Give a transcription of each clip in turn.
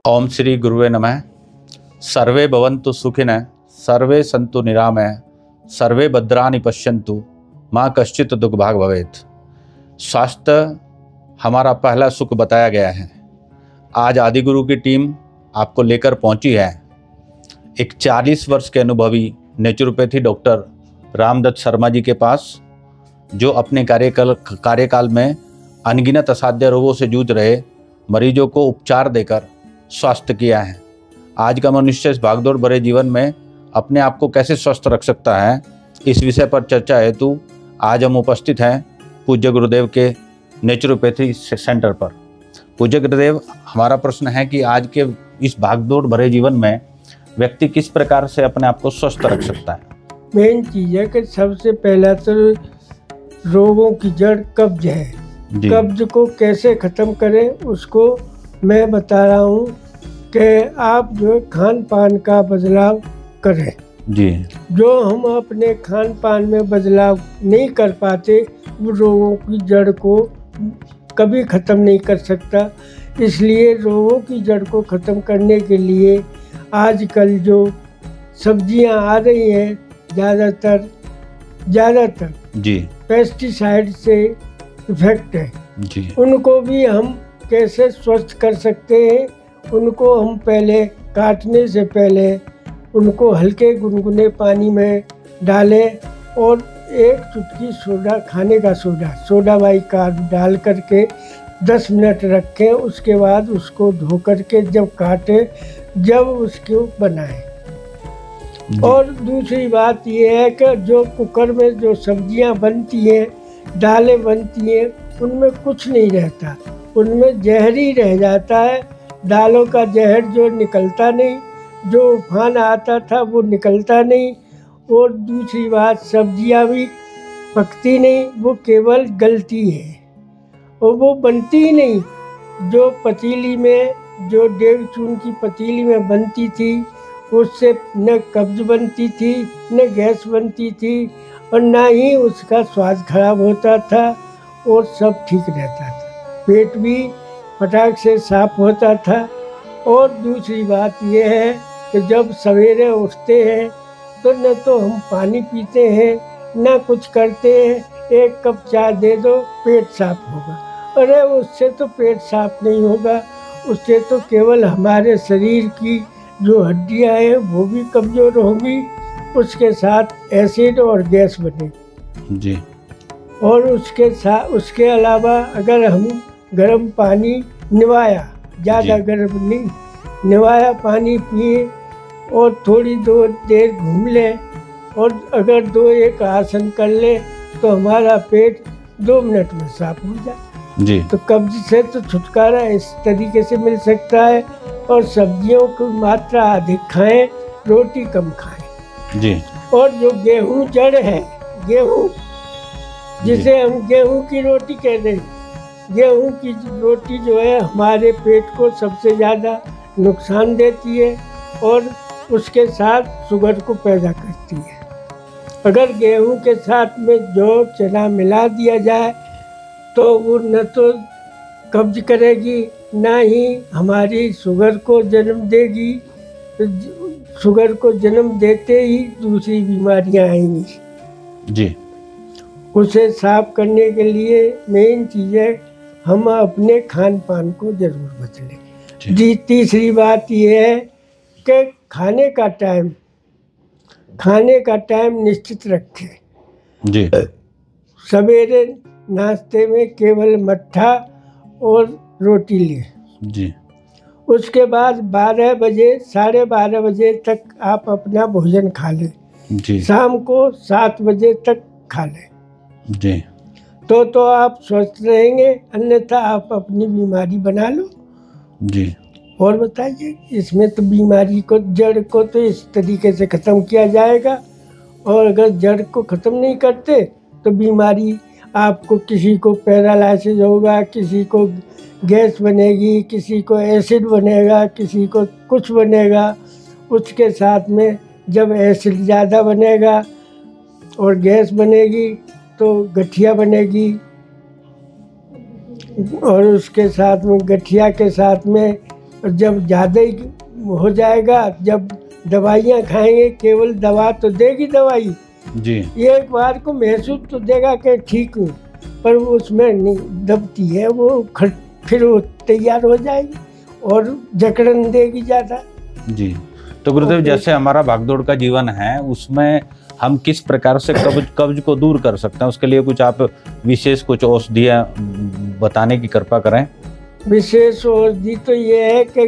ओम श्री गुरुवे नमः। सर्वे भवन्तु सुखिनः, सर्वे सन्तु निरामय, सर्वे भद्राणि पश्यन्तु, माँ कश्चित् दुर्भाग भवेत्। स्वास्थ्य हमारा पहला सुख बताया गया है। आज आदिगुरु की टीम आपको लेकर पहुंची है एक 40 वर्ष के अनुभवी नेचुरोपैथी डॉक्टर रामदत्त शर्मा जी के पास, जो अपने कार्यकाल में अनगिनत असाध्य रोगों से जूझ रहे मरीजों को उपचार देकर स्वस्थ किया है। आज का मनुष्य इस भागदौड़ भरे जीवन में अपने आप को कैसे स्वस्थ रख सकता है, इस विषय पर चर्चा हेतु आज हम उपस्थित हैं पूज्य गुरुदेव के नेचुरोपैथी सेंटर पर। पूज्य गुरुदेव, हमारा प्रश्न है कि आज के इस भागदौड़ भरे जीवन में व्यक्ति किस प्रकार से अपने आप को स्वस्थ रख सकता है? मेन चीज़ है कि सबसे पहला तो रोगों की जड़ कब्ज है। कब्ज को कैसे ख़त्म करें उसको मैं बता रहा हूँ कि आप जो खान पान का बदलाव करें जी। जो हम अपने खान पान में बदलाव नहीं कर पाते वो रोगों की जड़ को कभी ख़त्म नहीं कर सकता। इसलिए रोगों की जड़ को ख़त्म करने के लिए आजकल जो सब्जियां आ रही हैं ज़्यादातर जी पेस्टिसाइड से इफेक्ट है जी। उनको भी हम कैसे स्वस्थ कर सकते हैं। उनको हम पहले काटने से पहले उनको हल्के गुनगुने पानी में डालें और एक चुटकी सोडा, खाने का सोडा बाइकार्ब डाल करके 10 मिनट रखें। उसके बाद उसको धो करके जब काटें, जब उसको बनाएं। और दूसरी बात ये है कि जो कुकर में जो सब्जियां बनती हैं, दालें बनती हैं, उनमें कुछ नहीं रहता, उनमें जहर ही रह जाता है। दालों का जहर जो निकलता नहीं, जो उफान आता था वो निकलता नहीं। और दूसरी बात, सब्जियां भी पकती नहीं, वो केवल गलती है और वो बनती ही नहीं। जो पतीली में, जो डेढ़ चून की पतीली में बनती थी, उससे न कब्ज बनती थी, न गैस बनती थी, और ना ही उसका स्वाद खराब होता था और सब ठीक रहता था। पेट भी फटाक से साफ होता था। और दूसरी बात यह है कि जब सवेरे उठते हैं तो न तो हम पानी पीते हैं न कुछ करते हैं। 1 कप चाय दे दो, पेट साफ होगा। अरे उससे तो पेट साफ नहीं होगा, उससे तो केवल हमारे शरीर की जो हड्डियां हैं वो भी कमज़ोर होंगी, उसके साथ एसिड और गैस बनेगी जी। और उसके अलावा अगर हम गर्म पानी निवाया, ज़्यादा गर्म नहीं, निवाया पानी पिए और थोड़ी देर घूम लें और अगर 2-1 आसन कर ले तो हमारा पेट 2 मिनट में साफ हो जाए जी। तो कब्ज से तो छुटकारा इस तरीके से मिल सकता है। और सब्जियों की मात्रा अधिक खाएं, रोटी कम खाएं जी। और जो गेहूं जड़ है, गेहूं जिसे हम गेहूं की रोटी कहते हैं, गेहूं की रोटी जो है हमारे पेट को सबसे ज़्यादा नुकसान देती है और उसके साथ शुगर को पैदा करती है। अगर गेहूं के साथ में जौ, चना मिला दिया जाए तो वो न तो कब्ज करेगी, ना ही हमारी शुगर को जन्म देगी। शुगर को जन्म देते ही दूसरी बीमारियां आएंगी जी। उसे साफ करने के लिए मेन चीज़ है हम अपने खान पान को जरूर बदलें जी। तीसरी बात यह है कि खाने का टाइम निश्चित रखें जी। सवेरे नाश्ते में केवल मट्ठा और रोटी लें जी। उसके बाद 12 बजे, 12:30 बजे तक आप अपना भोजन खा लें जी। शाम को 7 बजे तक खा लें जी। तो आप स्वस्थ रहेंगे, अन्यथा आप अपनी बीमारी बना लो जी। और बताइए, इसमें तो बीमारी को, जड़ को तो इस तरीके से ख़त्म किया जाएगा। और अगर जड़ को ख़त्म नहीं करते तो बीमारी आपको, किसी को पैरालाइसिस होगा, किसी को गैस बनेगी, किसी को एसिड बनेगा, किसी को कुछ बनेगा। उसके साथ में जब एसिड ज़्यादा बनेगा और गैस बनेगी तो गठिया बनेगी और उसके साथ में, गठिया के साथ में और जब ज़्यादा ही हो जाएगा, जब दवाइयाँ खाएंगे, केवल दवा तो देगी दवाई, जी एक बार को महसूस तो देगा कि ठीक हूँ, पर वो उसमें नहीं दबती है, वो फिर वो तैयार हो जाएगी और जकड़न देगी ज़्यादा। जी। तो गुरुदेव, जैसे हमारा भागदौड़ का जीवन है, उसमें हम किस प्रकार से कब्ज को दूर कर सकते हैं, उसके लिए कुछ आप विशेष कुछ औषधियाँ बताने की कृपा करें। विशेष औषधि तो ये है कि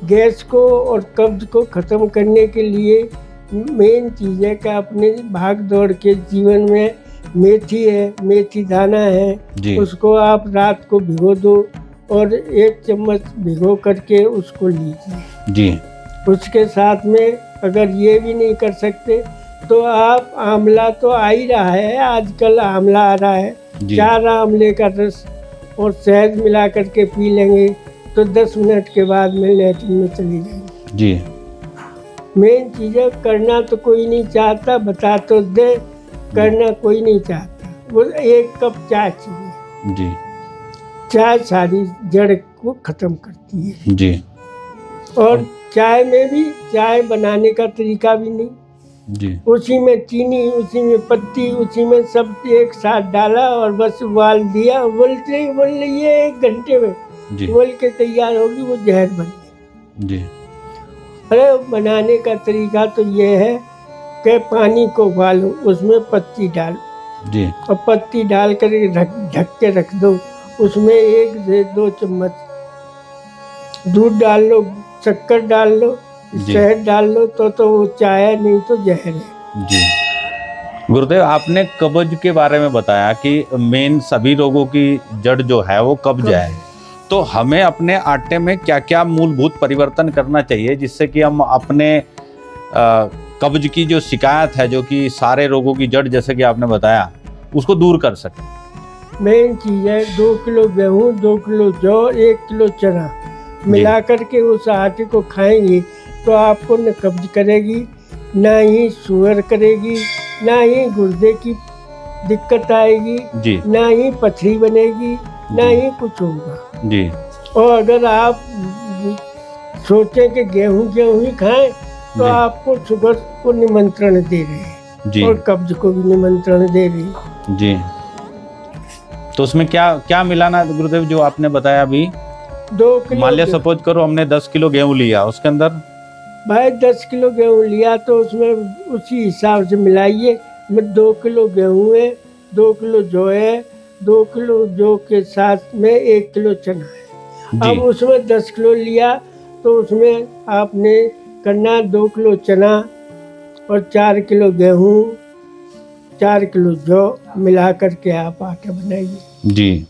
गैस को और कब्ज को ख़त्म करने के लिए मेन चीज़ है कि अपने भाग दौड़ के जीवन में मेथी है, मेथी दाना है, उसको आप रात को भिगो दो और 1 चम्मच भिगो करके उसको लीजिए जी। उसके साथ में अगर ये भी नहीं कर सकते तो आप आंवला तो आ ही रहा है, आजकल आंवला आ रहा है, 4 आंवले का रस और शहद मिला करके पी लेंगे तो 10 मिनट के बाद में लैट्रिन में चली जाएंगे जी। मेन चीज़ें करना तो कोई नहीं चाहता, बता तो दे, करना कोई नहीं चाहता। वो 1 कप चाय चाहिए जी। चाय सारी जड़ को ख़त्म करती है जी। और चाय में भी चाय बनाने का तरीका भी नहीं जी। उसी में चीनी, उसी में पत्ती, उसी में सब एक साथ डाला और बस उबाल दिया, उबलते ही उबल रही है 1 घंटे में उबल के तैयार होगी, वो जहर बन गई जी। अरे बनाने का तरीका तो ये है कि पानी को उबालो, उसमें पत्ती डालो जी, और पत्ती डाल कर ढक के रख दो, उसमें 1 से 2 चम्मच दूध डाल लो, शक्कर डाल लो, शहद डाल लो, तो वो चाय है, नहीं तो जहर है जी। गुरुदेव, आपने कब्ज के बारे में बताया कि मेन सभी रोगों की जड़ जो है वो कब्ज है, तो हमें अपने आटे में क्या क्या मूलभूत परिवर्तन करना चाहिए जिससे कि हम अपने कब्ज की जो शिकायत है, जो कि सारे रोगों की जड़ जैसे कि आपने बताया, उसको दूर कर सकें? मेन चीज़ है 2 किलो गेहूँ, 2 किलो जौ, 1 किलो चना मिला करके उस आटे को खाएंगे तो आपको न कब्ज करेगी, ना ही शुगर करेगी, ना ही गुर्दे की दिक्कत आएगी जी, ना ही पथरी बनेगी, ना ही कुछ होगा जी। और अगर आप सोचें कि गेहूं ही खाएं तो आपको शुगर को निमंत्रण दे रहे हैं जी, और कब्ज को भी निमंत्रण दे रही है जी। तो उसमें क्या क्या मिलाना गुरुदेव जो आपने बताया अभी? 2 किलो, मान लिया सपोज करो हमने 10 किलो गेहूं लिया, उसके अंदर भाई 10 किलो गेहूं लिया तो उसमें उसी हिसाब से मिलाइए। 2 किलो गेहूं है, 2 किलो जौ है, 2 किलो जौ के साथ में 1 किलो चना है। अब उसमें 10 किलो लिया तो उसमें आपने करना 2 किलो चना और 4 किलो गेहूं, 4 किलो जौ मिला करके आप आटा बनाइए जी।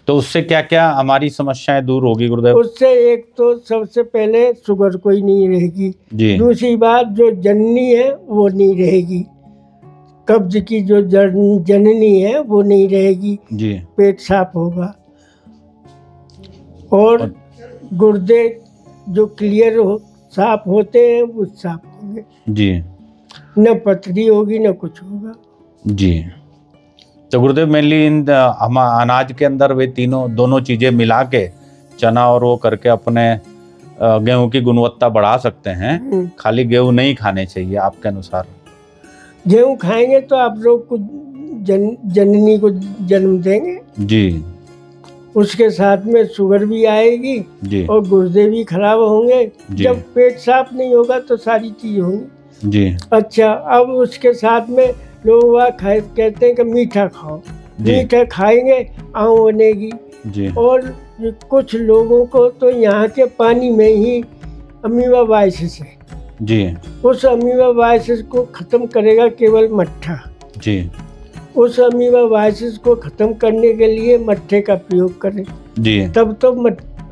तो उससे क्या क्या हमारी समस्याएं दूर होगी गुरुदेव? उससे एक तो सबसे पहले शुगर कोई नहीं रहेगी जी। दूसरी बात जो जननी है वो नहीं रहेगी, कब्ज की जो जननी है वो नहीं रहेगी जी। पेट साफ होगा और गुर्दे जो क्लियर साफ होते हैं वो साफ होंगे जी। न पथरी होगी न कुछ होगा जी। तो गुरुदेव मेनली इन हम अनाज के अंदर वे दोनों चीज़ें मिला के चना और वो करके अपने गेहूं की गुणवत्ता बढ़ा सकते हैं। खाली गेहूं नहीं खाने चाहिए आपके अनुसार? गेहूं खाएंगे तो आप लोग को जननी को जन्म देंगे जी, उसके साथ में शुगर भी आएगी जी, और गुर्दे भी खराब होंगे। जब पेट साफ नहीं होगा तो सारी चीज होंगी जी। अच्छा, अब उसके साथ में लोग कहते हैं कि मीठा खाओ, मीठा खाएंगे आँव बनेगी जी। और कुछ लोगों को तो यहाँ के पानी में ही अमीबा वायरस है जी, उस अमीबा वायरस को खत्म करेगा केवल मट्ठा जी। उस अमीबा वायरस को खत्म करने के लिए मट्ठे का प्रयोग करें जी, तब तो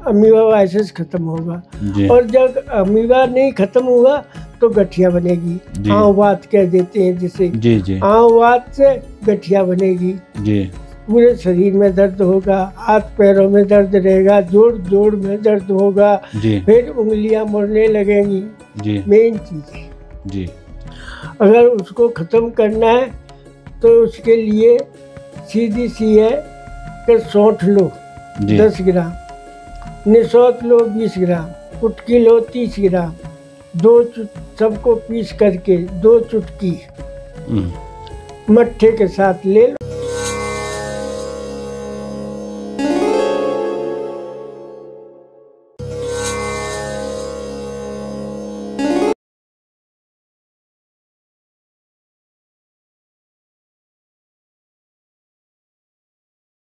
अमीबा वायरस खत्म होगा जी। और जब अमीबा नहीं खत्म हुआ तो गठिया बनेगी, आँववात कह देते हैं जिसे जी जी। आँववात से गठिया बनेगी जी। पूरे शरीर में दर्द होगा, हाथ पैरों में दर्द रहेगा, जोड़ में दर्द होगा जी। फिर उंगलियां मुड़ने लगेंगी जी। मेन चीज है जी। अगर उसको खत्म करना है तो उसके लिए सीधी सी है कि सौंठ लो 10 ग्राम निसौत लो 20 ग्राम, कुटकी लो 30 ग्राम, सबको पीस करके 2 चुटकी मट्ठे के साथ ले लो।